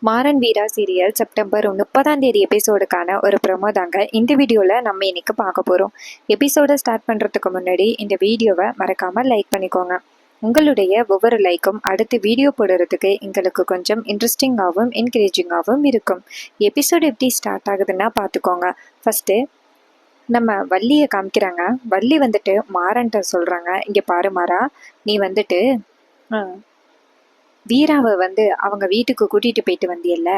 மாறன் வீரா serial September 30ஆம் தேதி எபிசோடுக்கான ஒரு promo தாங்க இந்த வீடியோவில் நம்ம இன்னைக்கு பார்க்க போகிறோம். எபிசோடை ஸ்டார்ட் பண்ணுறதுக்கு முன்னாடி இந்த வீடியோவை மறக்காமல் லைக் பண்ணிக்கோங்க. உங்களுடைய ஒவ்வொரு லைக்கும் அடுத்து வீடியோ போடுறதுக்கு எங்களுக்கு கொஞ்சம் இன்ட்ரெஸ்டிங்காகவும் என்கரேஜிங்காகவும் இருக்கும். எபிசோடு எப்படி ஸ்டார்ட் ஆகுதுன்னா பார்த்துக்கோங்க. ஃபஸ்ட்டு நம்ம வள்ளியை காமிக்கிறாங்க. வள்ளி வந்துட்டு மாறன்ட்ட சொல்கிறாங்க, இங்கே பாரு மாறா, நீ வந்துட்டு வீராவை அவங்க வீட்டுக்கு கூட்டிட்டு போயிட்டு வந்தியல்ல,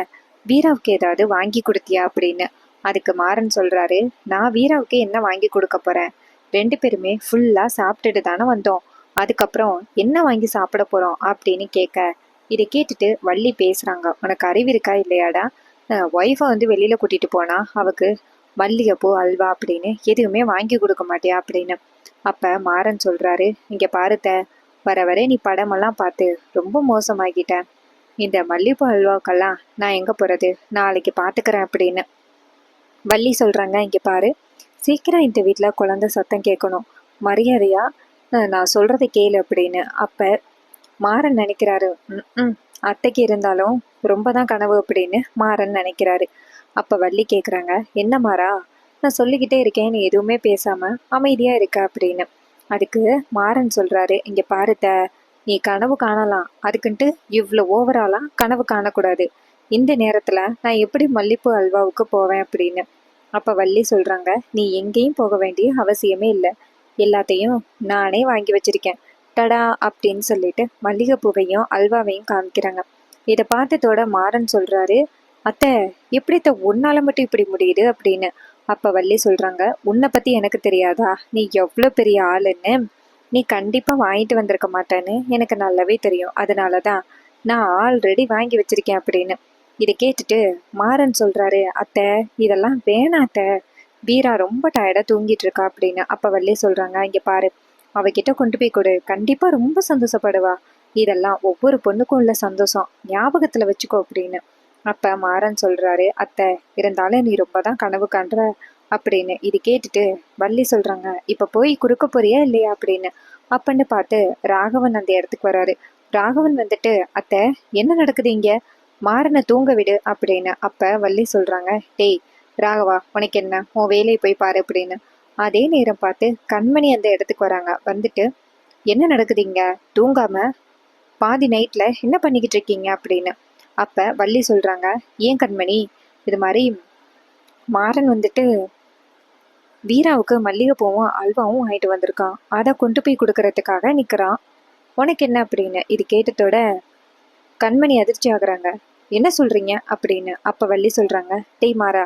வீராவுக்கு ஏதாவது வாங்கி கொடுத்தியா அப்படின்னு. அதுக்கு மாறன் சொல்றாரு, நான் வீராவுக்கு என்ன வாங்கி கொடுக்க போறேன், 2 பேருமே ஃபுல்லா சாப்பிட்டுட்டு தானே வந்தோம், அதுக்கப்புறம் என்ன வாங்கி சாப்பிட போறோம் அப்படின்னு கேட்க, இதை கேட்டுட்டு வள்ளி பேசுறாங்க, உனக்கு அறிவு இருக்கா இல்லையாடா, ஒய்ஃபை வெளியில கூட்டிட்டு போனா அவக்கு மல்லிகைப்பூ அல்வா அப்படின்னு எதுவுமே வாங்கி கொடுக்க மாட்டியா அப்படின்னு. அப்ப மாறன் சொல்றாரு, இங்க பாருத்த, வர வர நீ படமெல்லாம் பார்த்து ரொம்ப மோசமாகிட்ட, இந்த மல்லிகைப்பூ அல்வாவுக்கெல்லாம் நான் எங்க போறது, நாளைக்கு பார்த்துக்கிறேன் அப்படின்னு. வள்ளி சொல்றாங்க, இங்க பாரு, சீக்கிரம் இந்த வீட்டில் குழந்தை சத்தம் கேட்கணும், மரியாதையா நான் சொல்றதை கேளு அப்படின்னு. அப்ப மாறன் நினைக்கிறாரு, அத்தைக்கு இருந்தாலும் ரொம்ப தான் கனவு அப்படின்னு மாறன் நினைக்கிறாரு. அப்ப வள்ளி கேட்குறாங்க, என்ன மாறா, நான் சொல்லிக்கிட்டே இருக்கேன், நீ எதுவுமே பேசாம அமைதியா இருக்க அப்படின்னு. அதுக்கு மாறன் சொல்றாரு, இங்க பாருத்த, நீ கனவு காணலாம், அதுக்குன்ட்டு இவ்வளோ ஓவராலாம் கனவு காணக்கூடாது, இந்த நேரத்துல நான் எப்படி மல்லிப்பூ அல்வாவுக்கு போவேன் அப்படின்னு. அப்ப வள்ளி சொல்றாங்க, நீ எங்கேயும் போக வேண்டிய அவசியமே இல்லை, எல்லாத்தையும் நானே வாங்கி வச்சிருக்கேன், டடா அப்படின்னு சொல்லிட்டு மல்லிகைப்பூவையும் அல்வாவையும் காமிக்கிறாங்க. இதை பார்த்ததோட மாறன் சொல்றாரு, அத்தை எப்படித்த உன்னால மட்டும் இப்படி முடியுது அப்படின்னு. அப்ப வள்ளி சொல்றாங்க, உன்னை பத்தி எனக்கு தெரியாதா, நீ எவ்வளோ பெரிய ஆளுன்னு, நீ கண்டிப்பா வாங்கிட்டு வந்திருக்க மாட்டேன்னு எனக்கு நல்லாவே தெரியும், அதனாலதான் நான் ஆல்ரெடி வாங்கி வச்சிருக்கேன் அப்படின்னு. இதை கேட்டுட்டு மாறன் சொல்றாரு, அத்தை இதெல்லாம் வேணாம் அத்தை, வீரா ரொம்ப டயர்டா தூங்கிட்டு இருக்கா அப்படின்னு. அப்ப வள்ளி சொல்றாங்க, இங்க பாரு, அவகிட்ட கொண்டு போய் கொடு, கண்டிப்பா ரொம்ப சந்தோஷப்படுவா, இதெல்லாம் ஒவ்வொரு பொண்ணுக்கும் உள்ள சந்தோஷம், ஞாபகத்துல வச்சுக்கோ அப்படின்னு. அப்ப மாறன் சொல்றாரு, அத்தை இருந்தாலும் நீ ரொம்ப தான் கனவு காண்ற அப்படின்னு. இது கேட்டுட்டு வள்ளி சொல்றாங்க, இப்ப போய் குறுக்க போறியா இல்லையா அப்படின்னு. அப்பன்னு பார்த்து ராகவன் அந்த இடத்துக்கு வராரு. ராகவன் அத்தை என்ன நடக்குது இங்க, மாறனை தூங்க விடு அப்படின்னு. அப்ப வள்ளி சொல்றாங்க, டேய் ராகவா, உனக்கு என்ன, உன் வேலையை போய் பாரு அப்படின்னு. அதே நேரம் பார்த்து கண்மணி அந்த இடத்துக்கு வராங்க. என்ன நடக்குது இங்க, தூங்காம பாதி நைட்ல என்ன பண்ணிக்கிட்டு இருக்கீங்க அப்படின்னு. அப்ப வள்ளி சொல்றாங்க, ஏன் கண்மணி, இது மாதிரி மாறன் வீராவுக்கு மல்லிகைப்பூவும் அல்வாவும் வாங்கிட்டு வந்திருக்கான், அதை கொண்டு போய் கொடுக்கறதுக்காக நிக்கிறான், உனக்கு என்ன அப்படின்னு. இது கேட்டதோட கண்மணி அதிர்ச்சி ஆகுறாங்க, என்ன சொல்றீங்க அப்படின்னு. அப்ப வள்ளி சொல்றாங்க, டேய் மாறா,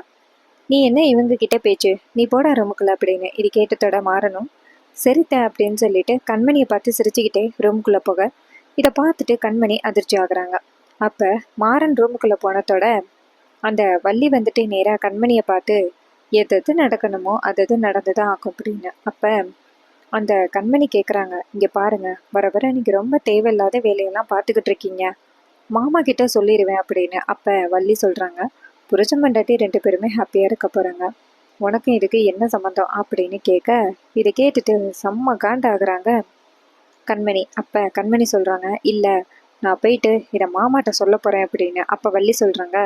நீ என்ன இவங்க கிட்ட பேச்சு, நீ போட ரூமுக்குள்ள அப்படின்னு. இது கேட்டதோட மாறனும் சரித்த அப்படின்னு சொல்லிட்டு கண்மணியை பார்த்து சிரிச்சுக்கிட்டே ரூமுக்குள்ள போக, இதை பார்த்துட்டு கண்மணி அதிர்ச்சி ஆகுறாங்க. அப்ப மாறன் ரூமுக்குள்ள போனதோட அந்த வள்ளி நேரா கண்மணியை பார்த்து, எது நடக்கணுமோ அது நடந்துதான் ஆகும் அப்படின்னு. அப்ப அந்த கண்மணி கேக்குறாங்க, இங்க பாருங்க, வர வர நீங்க ரொம்ப தேவையில்லாத வேலையெல்லாம் பார்த்துக்கிட்டு இருக்கீங்க, மாமா கிட்ட சொல்லிடுவேன் அப்படின்னு. அப்ப வள்ளி சொல்றாங்க, புருஷன் பொண்டாட்டி 2 பேருமே ஹாப்பியா இருக்க போறாங்க, உனக்கும் இதுக்கு என்ன சம்மந்தம் அப்படின்னு கேட்க, இதை கேட்டுட்டு செம்ம காண்டாகுறாங்க கண்மணி. அப்ப கண்மணி சொல்றாங்க, இல்ல நான் போயிட்டு இதை மாமாட்ட சொல்ல போறேன் அப்படின்னு. அப்ப வள்ளி சொல்றாங்க,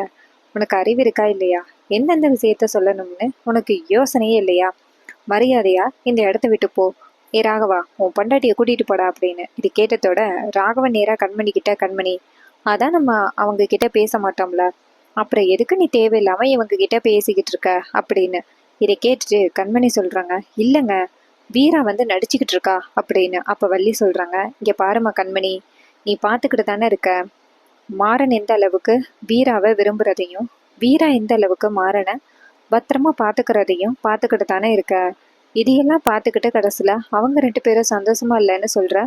உனக்கு அறிவு இருக்கா இல்லையா, எந்தெந்த விஷயத்த சொல்லணும்னு உனக்கு யோசனையே இல்லையா, மரியாதையா இந்த இடத்த விட்டு போ, ஏ ராகவா, உன் பொண்டாட்டியை கூட்டிட்டு போடா அப்படின்னு. இது கேட்டதோட ராகவன் நேரா கண்மணி கிட்ட, கண்மணி அதான் நம்ம அவங்க கிட்ட பேச மாட்டோம்ல, அப்புறம் எதுக்கு நீ தேவையில்லாம இவங்க கிட்ட பேசிக்கிட்டு இருக்க அப்படின்னு. இதை கேட்டுட்டு கண்மணி சொல்றாங்க, இல்லைங்க, வீரா நடிச்சுக்கிட்டு இருக்கா அப்படின்னு. அப்ப வள்ளி சொல்றாங்க, இங்க பாருமா கண்மணி, நீ பார்த்துக்கிட்டு தானே இருக்க, மாறன் எந்த அளவுக்கு வீராவை விரும்புறதையும், வீரா எந்த அளவுக்கு மாறனை பத்திரமா பார்த்துக்கிறதையும் பார்த்துக்கிட்டு தானே இருக்க, இதையெல்லாம் பார்த்துக்கிட்டு கடைசியில் அவங்க 2 பேரும் சந்தோஷமா இல்லைன்னு சொல்ற,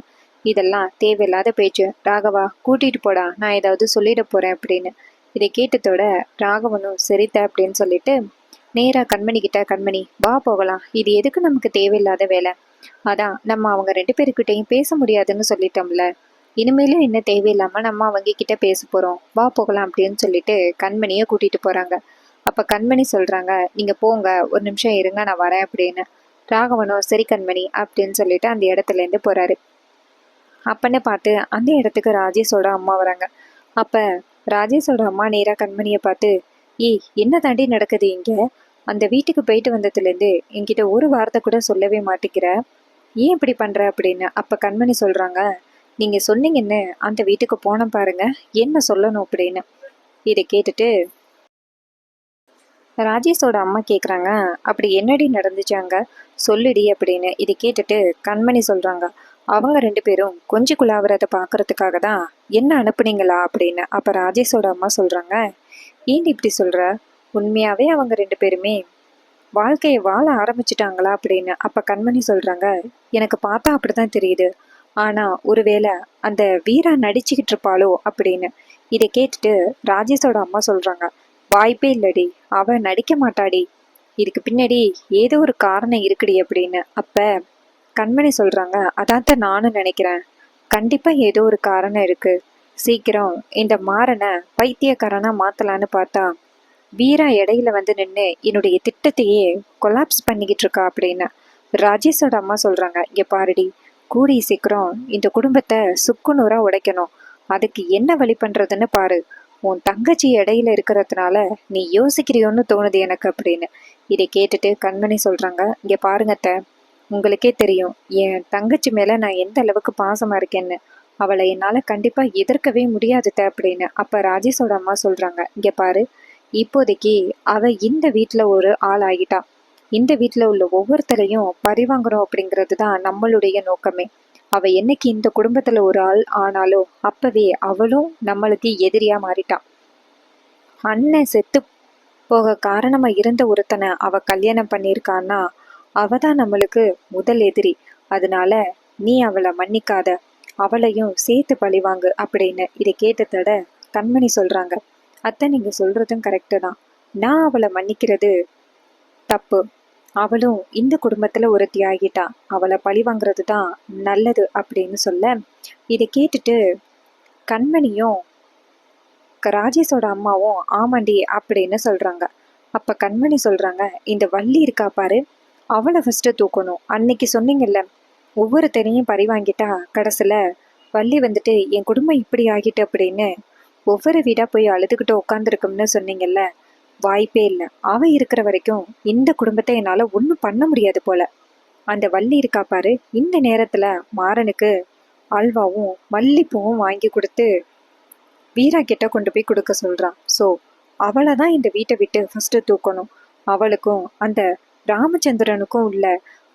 இதெல்லாம் தேவையில்லாத பேச்சு, ராகவா கூட்டிட்டு போடா, நான் ஏதாவது சொல்லிட போறேன் அப்படின்னு. இதை கேட்டதோட ராகவனும் சரித்த அப்படின்னு சொல்லிட்டு நேரா கண்மணி கிட்ட, கண்மணி வா போகலாம், இது எதுக்கு நமக்கு தேவையில்லாத வேலை, அதான் நம்ம அவங்க 2 பேருக்கிட்டையும் பேச முடியாதுன்னு சொல்லிட்டோம்ல, இனிமேலும் என்ன தேவையில்லாம நம்ம அவங்க கிட்ட பேச போறோம், வா போகலாம் அப்படின்னு சொல்லிட்டு கண்மணியை கூட்டிட்டு போறாங்க. அப்ப கண்மணி சொல்றாங்க, நீங்க போங்க, ஒரு நிமிஷம் இருங்க, நான் வரேன் அப்படின்னு. ராகவனோ சரி கண்மணி அப்படின்னு சொல்லிட்டு அந்த இடத்துல இருந்து போறாரு. அப்பன்னு பார்த்து அந்த இடத்துக்கு ராஜேஷோட அம்மா வராங்க. அப்ப ராஜேஷோட அம்மா நேரா கண்மணியை பார்த்து, ஏய் என்ன தாண்டி நடக்குது இங்க? அந்த வீட்டுக்கு போயிட்டு வந்ததுலேருந்து என்கிட்ட ஒரு வார்த்தை கூட சொல்லவே மாட்டேங்கிற, ஏன் இப்படி பண்ற அப்படின்னு. அப்ப கண்மணி சொல்றாங்க, நீங்க சொன்னீங்கன்னு அந்த வீட்டுக்கு போன பாருங்க, என்ன சொல்லணும் அப்படின்னு. இதை கேட்டுட்டு ராஜேஷோட அம்மா கேட்குறாங்க, அப்படி என்னடி நடந்துச்சாங்க, சொல்லுடி அப்படின்னு. இதை கேட்டுட்டு கண்மணி சொல்றாங்க, அவங்க ரெண்டு பேரும் கொஞ்சம் குழாவுறதை பார்க்கறதுக்காக தான் என்ன அனுப்புனீங்களா அப்படின்னு. அப்போ ராஜேஷோட அம்மா சொல்றாங்க, ஏன் இப்படி சொல்ற, உண்மையாவே அவங்க ரெண்டு பேருமே வாழ்க்கையை வாழ ஆரம்பிச்சிட்டாங்களா அப்படின்னு. அப்போ கண்மணி சொல்றாங்க, எனக்கு பார்த்தா அப்படிதான் தெரியுது, ஆனா ஒருவேளை அந்த வீரா நடிச்சுக்கிட்டு இருப்பாளோ அப்படின்னு. இதை கேட்டுட்டு ராஜேஷோட அம்மா சொல்றாங்க, வாய்ப்பே இல்லடி, அவ நடிக்க மாட்டாடி, இதுக்கு பின்னாடி ஏதோ ஒரு காரணம் இருக்குடி அப்படின்னு. அப்ப கண்மணி சொல்றாங்க, அதான் நானும் நினைக்கிறேன், கண்டிப்பா ஏதோ ஒரு காரணம் இருக்கு, சீக்கிரம் இந்த மாறனை பைத்தியக்காரனா மாத்தலான்னு பார்த்தா வீரா இடையில வந்து நின்று என்னுடைய திட்டத்தையே கொலாப்ஸ் பண்ணிக்கிட்டு இருக்கா அப்படின்னு. ராஜேஷோட அம்மா சொல்றாங்க, இங்க பாருடி, கூடிய சீக்கிரம் இந்த குடும்பத்தை சுக்குநூறா உடைக்கணும், அதுக்கு என்ன வழி பண்றதுன்னு பாரு, உன் தங்கச்சி இடையில இருக்கிறதுனால நீ யோசிக்கிறியோன்னு தோணுது எனக்கு அப்படின்னு. இதை கேட்டுட்டு கண்மணி சொல்றாங்க, இங்க பாருங்க அத்தை, உங்களுக்கே தெரியும் என் தங்கச்சி மேல நான் எந்த அளவுக்கு பாசமா இருக்கேன்னு, அவளை என்னால கண்டிப்பா எதிர்க்கவே முடியாது அப்படின்னு. அப்ப ராஜேஷோட அம்மா சொல்றாங்க, இங்க பாரு, இப்போதைக்கு அவ இந்த வீட்டுல ஒரு ஆள் ஆகிட்டா, இந்த வீட்டுல உள்ள ஒவ்வொருத்தரையும் பரிவாங்குறோம் அப்படிங்கிறது தான் நம்மளுடைய நோக்கமே. அவ என்னைக்கு இந்த குடும்பத்துல ஒரு ஆள் ஆனாலோ அப்பவே அவளும் நம்மளுக்கு எதிரியா மாறிட்டான். அண்ணன் செத்து போக காரணமா இருந்த ஒருத்தனை அவ கல்யாணம் பண்ணியிருக்கான்னா அவ தான் நம்மளுக்கு முதல் எதிரி. அதனால நீ அவளை மன்னிக்காத, அவளையும் சேர்த்து பழிவாங்கு அப்படின்னு. இதை கேட்டதோட கண்மணி சொல்றாங்க, அத்தை நீங்க சொல்றதும் கரெக்டு தான், நான் அவளை மன்னிக்கிறது தப்பு, அவளும் இந்த குடும்பத்துல ஒருத்தி ஆகிட்டா, அவளை பழி வாங்குறது தான் நல்லது அப்படின்னு சொல்ல. இதை கேட்டுட்டு கண்மணியும் ராஜேஷோட அம்மாவும் ஆமாண்டி அப்படின்னு சொல்றாங்க. அப்ப கண்மணி சொல்றாங்க, இந்த வள்ளி இருக்கா பாரு, அவளை ஃபர்ஸ்ட் தூக்கணும், அன்னைக்கு சொன்னீங்கல்ல ஒவ்வொருத்தரையும் பழி வாங்கிட்டா கடைசியில வள்ளி வந்துட்டு என் குடும்பம் இப்படி ஆகிட்டு அப்படின்னு ஒவ்வொரு வீடா போய் அழுதுகிட்டு உட்காந்துருக்கும்னு சொன்னீங்கல்ல, வாய்ப்பே இல்லை, அவ இருக்கிற வரைக்கும் இந்த குடும்பத்தை என்னால ஒன்றும் பண்ண முடியாது போல. அந்த வள்ளி இருக்கா பாரு, இந்த நேரத்துல மாறனுக்கு அல்வாவும் மல்லிப்பூவும் வாங்கி கொடுத்து வீரா கிட்ட கொண்டு போய் கொடுக்க சொல்றான். ஸோ அவளை தான் இந்த வீட்டை விட்டு ஃபர்ஸ்ட் தூக்கணும், அவளுக்கும் அந்த ராமச்சந்திரனுக்கும் உள்ள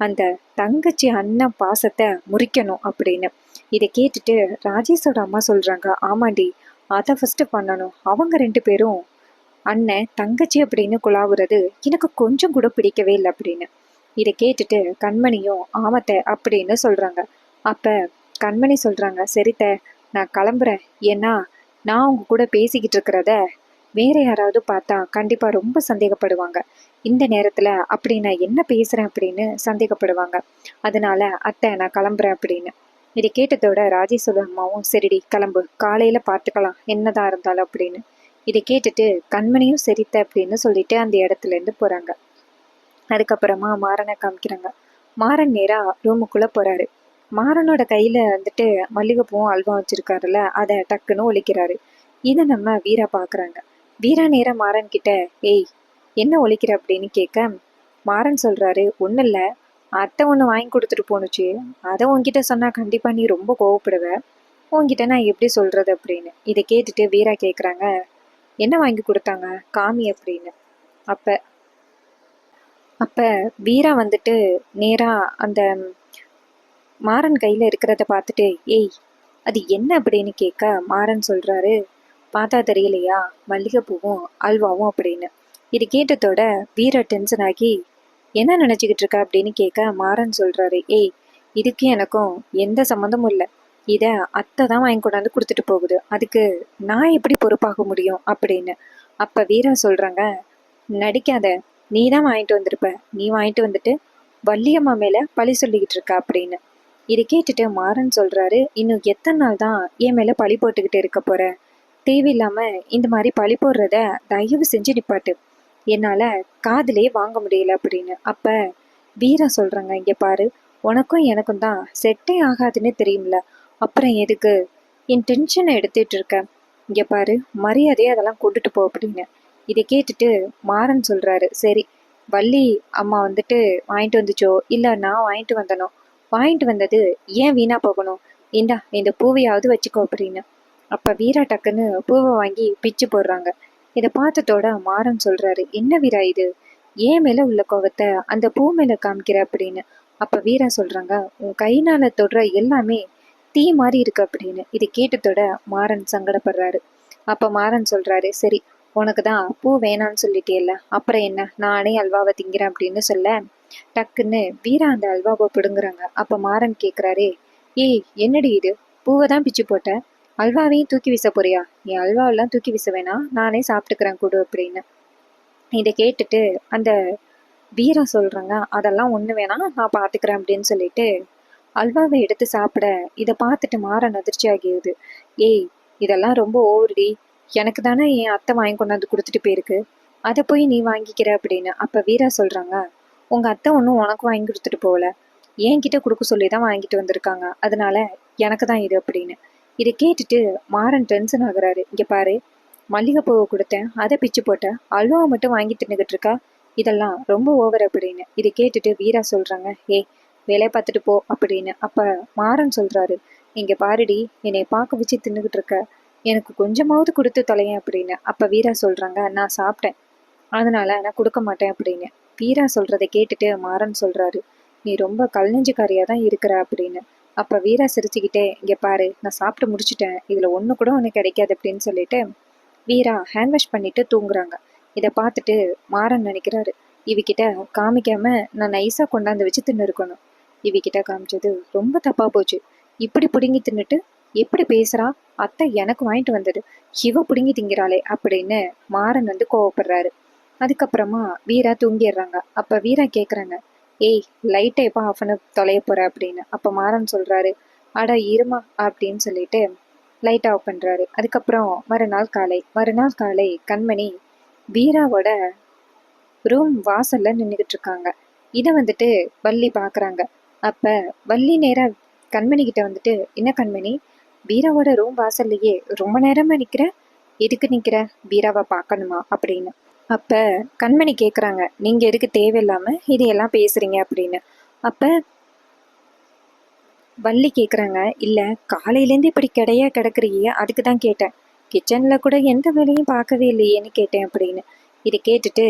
அந்த தங்கச்சி அண்ணன் பாசத்தை முறிக்கணும் அப்படின்னு. இதை கேட்டுட்டு ராஜேஷோட அம்மா சொல்றாங்க, ஆமாண்டி, அதை ஃபர்ஸ்ட் பண்ணணும், அவங்க ரெண்டு பேரும் அண்ணன் தங்கச்சி அப்படின்னு குழாவுறது எனக்கு கொஞ்சம் கூட பிடிக்கவே இல்லை அப்படின்னு. இதை கேட்டுட்டு கண்மணியும் ஆமத்தை அப்படின்னு சொல்றாங்க. அப்ப கண்மணி சொல்றாங்க, சரித்த நான் கிளம்புறேன், ஏன்னா நான் உங்க கூட பேசிக்கிட்டு இருக்கிறத வேற யாராவது பார்த்தா கண்டிப்பா ரொம்ப சந்தேகப்படுவாங்க, இந்த நேரத்துல அப்படி நான் என்ன பேசுறேன் அப்படின்னு சந்தேகப்படுவாங்க, அதனால அத்தை நான் கிளம்புறேன் அப்படின்னு. இதை கேட்டதோட ராஜேஸ்வர அம்மாவும் சரிடி கிளம்பு, காலையில பார்த்துக்கலாம் என்னதான் இருந்தாலும் அப்படின்னு. இதை கேட்டுட்டு கண்மணியும் சரித்த அப்படின்னு சொல்லிட்டு அந்த இடத்துல இருந்து போறாங்க. அதுக்கப்புறமா மாறனை காமிக்கிறாங்க. மாறன் நேரா ரூமுக்குள்ள போறாரு. மாறனோட கையில வந்துட்டு மல்லிகைப்பூவும் அல்வா வச்சிருக்காருல்ல, அதை டக்குன்னு ஒழிக்கிறாரு. இதை நம்ம வீரா பாக்குறாங்க. வீரா நேரா மாறன் கிட்ட, ஏய் என்ன ஒழிக்கிற அப்படின்னு கேட்க, மாறன் சொல்றாரு, ஒன்றும் இல்லை, அத்தை ஒன்று வாங்கி கொடுத்துட்டு போணுச்சு, அதை உன்கிட்ட சொன்னா கண்டிப்பா நீ ரொம்ப கோவப்படுவ, உன்கிட்ட நான் எப்படி சொல்றது அப்படின்னு. இதை கேட்டுட்டு வீரா கேட்குறாங்க, என்ன வாங்கி கொடுத்தாங்க காமி அப்படின்னு. அப்ப அப்ப வீரா வந்துட்டு நேரா அந்த மாறன் கையில இருக்கிறத பார்த்துட்டு, ஏய் அது என்ன அப்படின்னு கேட்க, மாறன் சொல்றாரு, பார்த்தா தெரியலையா, மல்லிகைப்பூவும் அல்வாவும் அப்படின்னு. இது கேட்டதோட வீரா டென்ஷன் ஆகி, என்ன நினைச்சுக்கிட்டு இருக்க அப்படின்னு கேட்க, மாறன் சொல்றாரு, ஏய் இதுக்கு எனக்கும் எந்த சம்மந்தமும் இல்லை, இதை அத்தை தான் வாங்கி கொண்டாந்து கொடுத்துட்டு போகுது, அதுக்கு நான் எப்படி பொறுப்பாக முடியும் அப்படின்னு. அப்ப வீரா சொல்றாங்க, நடிக்காத, நீ தான் வாங்கிட்டு வந்திருப்ப, நீ வாங்கிட்டு வந்துட்டு வள்ளியம்மா மேல பழி சொல்லிக்கிட்டு இருக்க அப்படின்னு. இதை கேட்டுட்டு மாறன் சொல்றாரு, இன்னும் எத்தனை நாள் தான் என் மேல பழி போட்டுக்கிட்டு இருக்க போற, தேவையில்லாம இந்த மாதிரி பழி போடுறத தயவு செஞ்சு நிப்பாட்டு, என்னால காதிலே வாங்க முடியல அப்படின்னு. அப்ப வீரா சொல்றாங்க, இங்க பாரு, உனக்கும் எனக்கும் தான் செட்டே ஆகாதுன்னு தெரியும்ல, அப்புறம் எதுக்கு என் டென்ஷனை எடுத்துட்டு இருக்க, இங்கே பாரு, மரியாதையே அதெல்லாம் கொண்டுட்டு போ அப்படின்னு. இதை கேட்டுட்டு மாறன் சொல்கிறாரு, சரி வள்ளி அம்மா வந்துட்டு வாங்கிட்டு வந்துச்சோ இல்லை நான் வாங்கிட்டு வந்தனோ, வாங்கிட்டு வந்தது ஏன் வீணாக போகணும், இந்தா இந்த பூவையாவது வச்சுக்கோ அப்படின்னு. அப்போ வீரா டக்குன்னு பூவை வாங்கி பிச்சு போடுறாங்க. இதை பார்த்ததோட மாறன் சொல்கிறாரு, என்ன வீரா இது, ஏன் மேலே உள்ள கோவத்தை அந்த பூ மேலே காமிக்கிற அப்படின்னு. அப்போ வீரா சொல்கிறாங்க, உன் கைனால் தொடுற எல்லாமே தீ மாதிரி இருக்கு அப்படின்னு. இது கேட்டதோட மாறன் சங்கடப்படுறாரு. அப்போ மாறன் சொல்கிறாரு, சரி உனக்கு தான் பூ வேணான்னு சொல்லிட்டேல்ல, அப்புறம் என்ன, நானே அல்வாவை திங்கிறேன் அப்படின்னு சொல்ல டக்குன்னு வீரா அந்த அல்வாவை பிடுங்குறாங்க. அப்போ மாறன் கேட்குறாரே, ஏய் என்னடி இது, பூவை தான் பிச்சு போட்ட, அல்வாவையும் தூக்கி வீச போறியா, என் அல்வாவெல்லாம் தூக்கி வீச வேணாம், நானே சாப்பிட்டுக்கிறேன் கொடு அப்படின்னு. இதை கேட்டுட்டு அந்த வீரா சொல்கிறாங்க, அதெல்லாம் ஒன்று வேணாம் நான் பார்த்துக்கிறேன் அப்படின்னு சொல்லிட்டு அல்வாவை எடுத்து சாப்பிட இதை பார்த்துட்டு மாறன் அதிர்ச்சி ஆகியது. ஏய் இதெல்லாம் ரொம்ப ஓவர்டி, எனக்கு தானே என் அத்தை வாங்கி கொண்டாந்து கொடுத்துட்டு போயிருக்கு, அதை போய் நீ வாங்கிக்கிற அப்படின்னு. அப்போ வீரா சொல்கிறாங்க, உங்கள் அத்தை ஒன்றும் உனக்கு வாங்கி கொடுத்துட்டு போகல, என்கிட்ட கொடுக்க சொல்லி தான் வாங்கிட்டு வந்திருக்காங்க, அதனால எனக்கு தான் இது அப்படின்னு. இதை கேட்டுட்டு மாறன் டென்ஷன் ஆகுறாரு. இங்கே பாரு, மல்லிகைப்பூவை கொடுத்தேன், அதை பிச்சு போட்டேன், அல்வாவை மட்டும் வாங்கி தின்னுக்கிட்டு இருக்கா, இதெல்லாம் ரொம்ப ஓவர் அப்படின்னு. இதை கேட்டுட்டு வீரா சொல்கிறாங்க, ஏய் வேலையை பார்த்துட்டு போ அப்படின்னு. அப்போ மாறன் சொல்கிறாரு, இங்கே பாருடி, என்னை பார்க்க வச்சு தின்னுக்கிட்டு இருக்க, எனக்கு கொஞ்சமாவது கொடுத்து தொலையேன் அப்படின்னு. அப்போ வீரா சொல்கிறாங்க, நான் சாப்பிட்டேன், அதனால நான் கொடுக்க மாட்டேன் அப்படின்னு. வீரா சொல்கிறத கேட்டுட்டு மாறன் சொல்கிறாரு, நீ ரொம்ப கல்நெஞ்சுக்காரியாக தான் இருக்கிற அப்படின்னு. அப்போ வீரா சிரிச்சுக்கிட்டே, இங்கே பாரு நான் சாப்பிட்டு முடிச்சுட்டேன், இதில் ஒன்று கூட உனக்கு கிடைக்காது அப்படின்னு சொல்லிட்டு வீரா ஹேண்ட் வாஷ் பண்ணிட்டு தூங்குறாங்க. இதை பார்த்துட்டு மாறன் நினைக்கிறாரு, இவகிட்ட காமிக்காம நான் நைஸாக கொண்டாந்து வச்சு தின்னு இருக்கணும், இவகிட்ட காமிச்சது ரொம்ப தப்பா போச்சு, இப்படி பிடுங்கி தின்னுட்டு எப்படி பேசுறா, அத்தை எனக்கு வாங்கிட்டு வந்தது, இவ பிடுங்கி திங்கிறாளே அப்படின்னு மாறன் வந்து கோவப்படுறாரு. அதுக்கப்புறமா வீரா தூங்கிடுறாங்க. அப்ப வீரா கேக்குறாங்க, ஏய் லைட்டை எப்போ ஆஃப் பண்ண தொலைய போற அப்படின்னு. அப்ப மாறன் சொல்றாரு, அட இருமா அப்படின்னு சொல்லிட்டு லைட் ஆஃப் பண்றாரு. அதுக்கப்புறம் மறுநாள் காலை கண்மணி வீராவோட ரூம் வாசல்ல நின்றுகிட்டு இருக்காங்க. இதை வந்துட்டு வள்ளி பாக்குறாங்க. அப்ப வள்ளி நேரா கண்மணி கிட்ட வந்துட்டு, என்ன கண்மணி, வீராவோட ரூம் வாசல்லையே ரொம்ப நேரமா நிக்கிற, எதுக்கு நிக்கிற, வீராவை பார்க்கணுமா அப்படின்னு. அப்ப கண்மணி கேக்குறாங்க, நீங்க எதுக்கு தேவையில்லாம இதையெல்லாம் பேசுறீங்க அப்படின்னு. அப்ப வள்ளி கேக்குறாங்க, இல்ல காலையிலேருந்து இப்படி கிடையா கிடக்குறியே, அதுக்கு தான் கேட்டேன், கிச்சன்ல கூட எந்த வேலையும் பார்க்கவே இல்லையேன்னு கேட்டேன் அப்படின்னு. இதை கேட்டுட்டு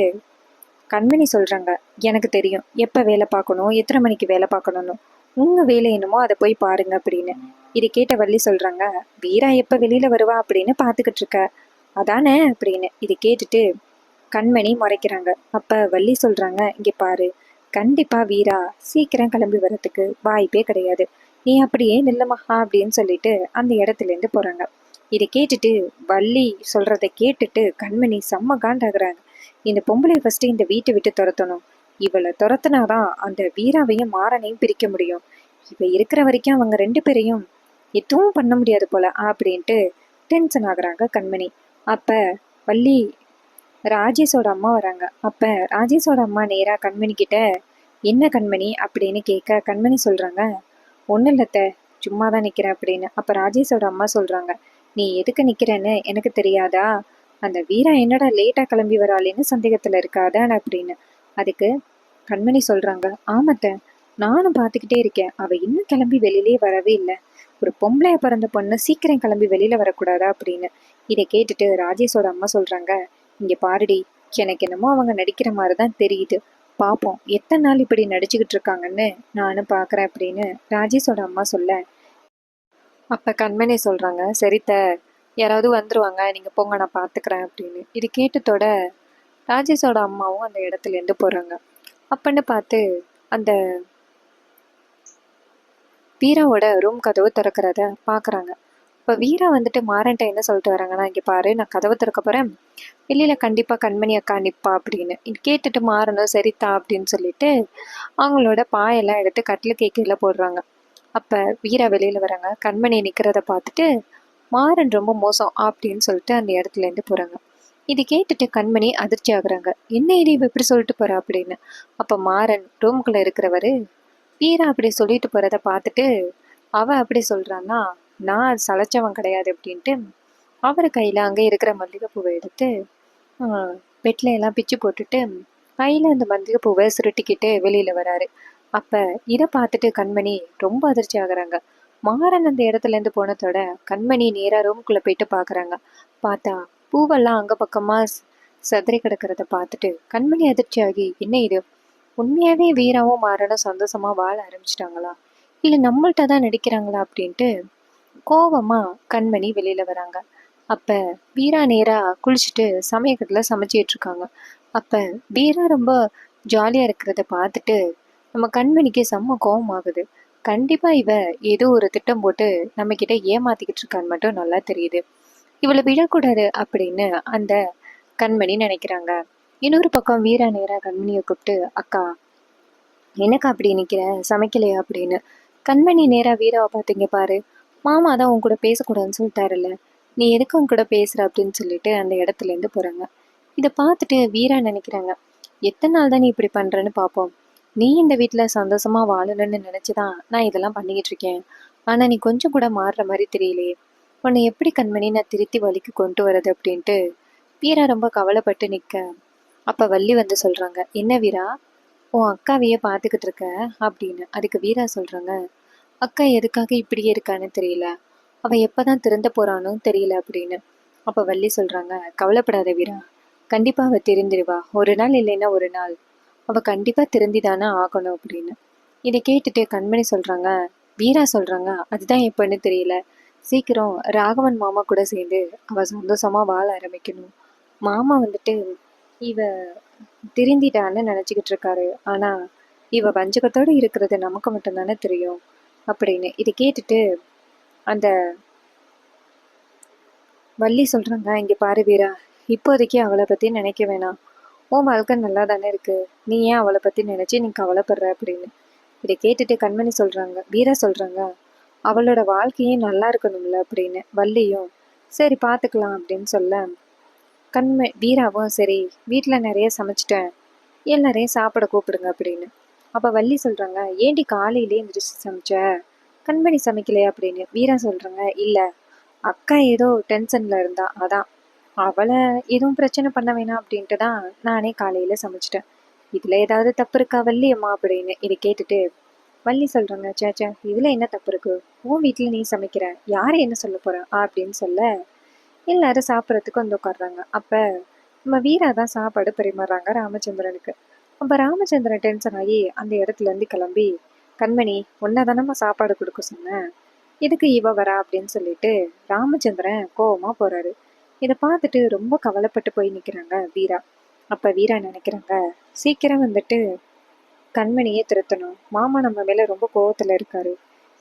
கண்மணி சொல்றாங்க, எனக்கு தெரியும் எப்ப வேலை பார்க்கணும், எத்தனை மணிக்கு வேலை பார்க்கணும்னு, உங்க வேலை என்னமோ அதை போய் பாருங்க அப்படின்னு. இதை கேட்ட வள்ளி சொல்றாங்க, வீரா எப்ப வெளியில வருவா அப்படின்னு பாத்துக்கிட்டு இருக்க அதானே அப்படின்னு. இதை கேட்டுட்டு கண்மணி முறைக்கிறாங்க. அப்ப வள்ளி சொல்றாங்க, இங்க பாரு, கண்டிப்பா வீரா சீக்கிரம் கிளம்பி வர்றதுக்கு வாய்ப்பே கிடையாது, நீ அப்படியே நில்லமா அப்படின்னு சொல்லிட்டு அந்த இடத்துல இருந்து போறாங்க. இதை கேட்டுட்டு வள்ளி சொல்றத கேட்டுட்டு கண்மணி செம்ம காண்டாகிறாங்க. இந்த பொம்பளை ஃபர்ஸ்ட் இந்த வீட்டை விட்டு துரத்தணும், இவளை துரத்துனாதான் அந்த வீராவையும் மாறனையும் பிரிக்க முடியும், இவ இருக்கிற வரைக்கும் அவங்க ரெண்டு பேரையும் எதுவும் பண்ண முடியாது போல அப்படின்ட்டு டென்ஷன் ஆகுறாங்க கண்மணி. அப்ப வள்ளி ராஜேஷோட அம்மா வராங்க. அப்ப ராஜேஷோட அம்மா நேரா கண்மணி கிட்ட, என்ன கண்மணி அப்படின்னு கேட்க கண்மணி சொல்றாங்க, ஒன்றும் இல்லத்த, சும்மா தான் நிற்கிறேன் அப்படின்னு. அப்போ ராஜேஷோட அம்மா சொல்கிறாங்க, நீ எதுக்கு நிற்கிறேன்னு எனக்கு தெரியாதா, அந்த வீரா என்னடா லேட்டாக கிளம்பி வராளேன்னு சந்தேகத்தில் இருக்காதான் அப்படின்னு. அதுக்கு கண்மணி சொல்கிறாங்க, ஆமத்த, நானும் பார்த்துக்கிட்டே இருக்கேன், அவள் இன்னும் கிளம்பி வெளியிலே வரவே இல்லை, ஒரு பொம்பளைய பிறந்த பொண்ணு சீக்கிரம் கிளம்பி வெளியில் வரக்கூடாதா அப்படின்னு. இதை கேட்டுட்டு ராஜேஷோட அம்மா சொல்கிறாங்க, இங்கே பாருடி, எனக்கு என்னமோ அவங்க நடிக்கிற மாதிரி தான் தெரியுது, பார்ப்போம் எத்தனை நாள் இப்படி நடிச்சுக்கிட்டு இருக்காங்கன்னு நானும் பார்க்குறேன் அப்படின்னு ராஜேஷோட அம்மா சொல்ல. அப்போ கண்மணி சொல்கிறாங்க, சரித்த, யாராவது வந்துருவாங்க, நீங்கள் போங்க நான் பார்த்துக்கிறேன் அப்படின்னு. இது கேட்டதோட ராஜேஷோட அம்மாவும் அந்த இடத்துலேருந்து போகிறாங்க. அப்பன்னு பார்த்து அந்த வீராவோட ரூம் கதவு திறக்கிறத பார்க்குறாங்க. இப்போ வீரா வந்துட்டு மாறன்ட்ட என்ன சொல்லிட்டு வராங்கன்னா, இங்கே பாரு, நான் கதவை திறக்க போகிறேன், வெளியில் கண்டிப்பாக கண்மணி அக்கா நிற்பா அப்படின்னு. இது கேட்டுட்டு மாறணும், சரித்தா அப்படின்னு சொல்லிட்டு அவங்களோட பாயெல்லாம் எடுத்து கட்டிலுக்கு கீழே போடுறாங்க. அப்போ வீரா வெளியில் வராங்க. கண்மணி நிற்கிறத பார்த்துட்டு மாறன் ரொம்ப மோசம் அப்படின்னு சொல்லிட்டு அந்த இடத்துலேருந்து போகிறாங்க. இது கேட்டுட்டு கண்மணி அதிர்ச்சி ஆகுறாங்க, என்ன இது இவ இப்படி சொல்லிட்டு போகிறா அப்படின்னு. அப்போ மாறன் ரூம்குள்ளே இருக்கிறவர் வீரா அப்படி சொல்லிட்டு போகிறத பார்த்துட்டு அவ அப்படி சொல்கிறான்னா, நான் சளைச்சவன் கிடையாது அப்படின்ட்டு அவர் கையில அங்கே இருக்கிற மல்லிகைப்பூவை எடுத்து பெட்ல எல்லாம் பிச்சு போட்டுட்டு கையில அந்த மல்லிகைப்பூவை சுருட்டிக்கிட்டு வெளியில வராரு. அப்ப இதை பார்த்துட்டு கண்மணி ரொம்ப அதிர்ச்சி ஆகுறாங்க. மாறன் அந்த இடத்துல இருந்து போனதோட கண்மணி நேரா ரூமுக்குள்ள போயிட்டு பாக்குறாங்க. பார்த்தா பூவெல்லாம் அங்க பக்கமா சதுரி கிடக்கிறத பார்த்துட்டு கண்மணி அதிர்ச்சி ஆகி, என்ன இது, உண்மையாவே வீராவும் மாறனும் சந்தோஷமா வாழ ஆரம்பிச்சிட்டாங்களா, இல்ல நம்மள்ட்ட தான் நடிக்கிறாங்களா அப்படின்ட்டு கோவமா கண்மணி வெளியில வராங்க. அப்ப வீரா நேரா குளிச்சுட்டு சமயக்கட்டுல சமைச்சிட்டு இருக்காங்க. அப்ப வீரா ரொம்ப ஜாலியா இருக்கிறத பார்த்துட்டு நம்ம கண்மணிக்கு செம்ம கோவம் ஆகுது. கண்டிப்பா இவ ஏதோ ஒரு திட்டம் போட்டு நம்ம கிட்ட ஏமாத்திக்கிட்டு இருக்கான்னு மட்டும் நல்லா தெரியுது. இவளை விழக்கூடாது அப்படின்னு அந்த கண்மணி நினைக்கிறாங்க. இன்னொரு பக்கம் வீரா நேரா கண்மணியை கூப்பிட்டு, அக்கா என்னக்கா அப்படி நிக்கிற, சமைக்கலையா அப்படின்னு. கண்மணி நேரா வீராவை பார்த்தீங்க பாரு, மாமா தான் உன் கூட பேசக்கூடாதுன்னு சொல்லிட்டாருல்ல, நீ எதுக்கு உன் கூட பேசுற அப்படின்னு சொல்லிட்டு அந்த இடத்துல இருந்து போறாங்க. இதை பார்த்துட்டு வீரா நினைக்கிறாங்க, எத்தனை நாள் தான் நீ இப்படி பண்றேன்னு பார்ப்போம். நீ இந்த வீட்டுல சந்தோஷமா வாழணும்னு நினைச்சுதான் நான் இதெல்லாம் பண்ணிக்கிட்டு இருக்கேன். ஆனா நீ கொஞ்சம் கூட மாறுற மாதிரி தெரியலையே, உன்னை எப்படி கண்மணி நான் திருத்தி வழிக்கு கொண்டு வரது அப்படின்ட்டு வீரா ரொம்ப கவலைப்பட்டு நிக்க. அப்ப வள்ளி வந்து சொல்றாங்க, என்ன வீரா, உன் அக்காவையே பார்த்துக்கிட்டு இருக்க அப்படின்னு. அதுக்கு வீரா சொல்றாங்க, அக்கா எதுக்காக இப்படியே இருக்கான்னு தெரியல, அவ எப்பதான் திருந்த போறானோ தெரியல அப்படின்னு. அப்ப வள்ளி சொல்றாங்க, கவலைப்படாத வீரா, கண்டிப்பா அவ திருந்திருவா, ஒரு நாள் இல்லைன்னா ஒரு நாள் அவ கண்டிப்பா திருந்திதானே ஆகணும் அப்படின்னு. இதை கேட்டுட்டு கண்மணி சொல்றாங்க, வீரா சொல்றாங்க, அதுதான் எப்பன்னு தெரியல, சீக்கிரம் ராகவன் மாமா கூட சேர்ந்து அவ சந்தோஷமா வாழ ஆரம்பிக்கணும். மாமா வந்துட்டு இவ திருந்திட்டான்னு நினைச்சுக்கிட்டு இருக்காரு, ஆனா இவ வஞ்சகத்தோட இருக்கிறது நமக்கு மட்டும்தானே தெரியும் அப்படின்னு. இதை கேட்டுட்டு அந்த வள்ளி சொல்றாங்க, இங்க பாரு வீரா, இப்போதைக்கு அவளை பத்தி நினைக்க வேணாம், உன் வாழ்க்கை நல்லா தானே இருக்கு, நீ ஏன் அவளை பத்தி நினைச்சு நீ கவலைப்படுற அப்படின்னு. இதை கேட்டுட்டு கண்மணி சொல்றாங்க, வீரா சொல்றாங்க, அவளோட வாழ்க்கையே நல்லா இருக்கணும்ல அப்படின்னு. வள்ளியும் சரி பார்த்துக்கலாம் அப்படின்னு சொல்ல, வீராவும் சரி வீட்டில் நிறைய சமைச்சிட்டேன், எல்லாரையும் சாப்பிட கூப்பிடுங்க அப்படின்னு. அப்ப வள்ளி சொல்றாங்க, ஏண்டி காலையிலே எந்திரிச்சு சமைச்ச, கண்மணி சமைக்கலையா அப்படின்னு. வீரா சொல்றாங்க, இல்ல அக்கா ஏதோ டென்ஷன்ல இருந்தா, அதான் அவளை எதுவும் பிரச்சனை பண்ண வேணாம் அப்படின்ட்டு தான் நானே காலையில சமைச்சிட்டேன், இதுல ஏதாவது தப்பு இருக்கா வள்ளி அம்மா அப்படின்னு. இதை கேட்டுட்டு வள்ளி சொல்றாங்க, சேச்சா இதுல என்ன தப்பு இருக்கு, உன் வீட்டுல நீ சமைக்கிற, யாரை என்ன சொல்ல போற அப்படின்னு சொல்ல எல்லாரும் சாப்பிட்றதுக்கு வந்து உட்காடுறாங்க. அப்ப நம்ம வீரா தான் சாப்பாடு பரிமாறுறாங்க ராமச்சந்திரனுக்கு. அப்ப ராமச்சந்திரன் டென்ஷன் ஆகி அந்த இடத்துல இருந்து கிளம்பி, கண்மணி உன்னதானம்மா சாப்பாடு கொடுக்க சொன்னேன், எதுக்கு இவ வரா அப்படின்னு சொல்லிட்டு ராமச்சந்திரன் கோவமா போறாரு. இதை பார்த்துட்டு ரொம்ப கவலைப்பட்டு போய் நிக்கிறாங்க வீரா. அப்ப வீரா நினைக்கிறாங்க, சீக்கிரம் வந்துட்டு கண்மணியை திருத்தணும், மாமா நம்ம மேல ரொம்ப கோவத்துல இருக்காரு,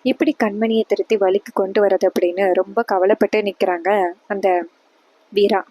எப்படி கண்மணியை திருத்தி வழிக்கு கொண்டு வரது அப்படின்னு ரொம்ப கவலைப்பட்டு நிக்கிறாங்க அந்த வீரா.